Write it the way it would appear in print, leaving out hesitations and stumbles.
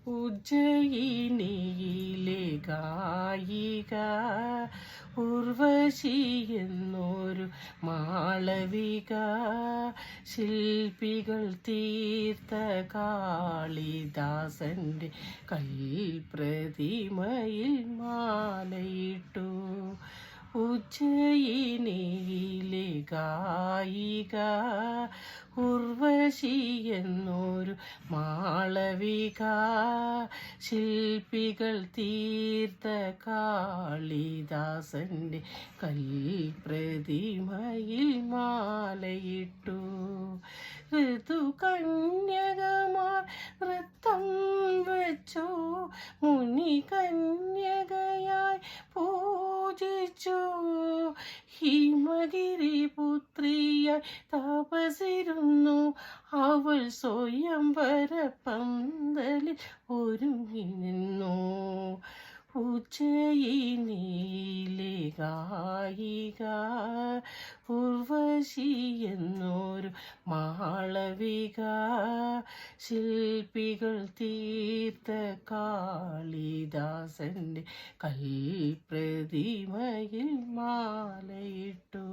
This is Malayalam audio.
ഉജ്ജയിനിയിലെ ഗായിക ഉർവശി എന്നൊരു മാളവിക, ശില്പികൾ തീർത്ത കാളിദാസന്റെ കൽപ്രതിമയിൽ മാലയിട്ടു. ഉജ്ജയിനിയിലെ ഗായിക ഉർവശി എന്നൊരു മാളവിക, ശില്പികൾ തീർത്ത കാളിദാസന്റെ കൽപ്രതിമയിൽ മാലയിട്ടു. ഋതുകന്യകമാർ നൃത്തം വെച്ചു, മുനി കന്യകയായി പൂജിച്ചു. ഹിമഗിരി പുത്രിയായി തപസിരുന്നു അവൾ, സ്വയംവര പന്തലിൽ ഒരുങ്ങി നിന്നു. ഉജ്ജയിനിയിലെ ഗായിക ഉർവശി എന്നൊരു മാളവിക, ശില്പികൾ തീർത്ത കാളിദാസന്റെ കൽപ്രതിമയിൽ മാലയിട്ടു.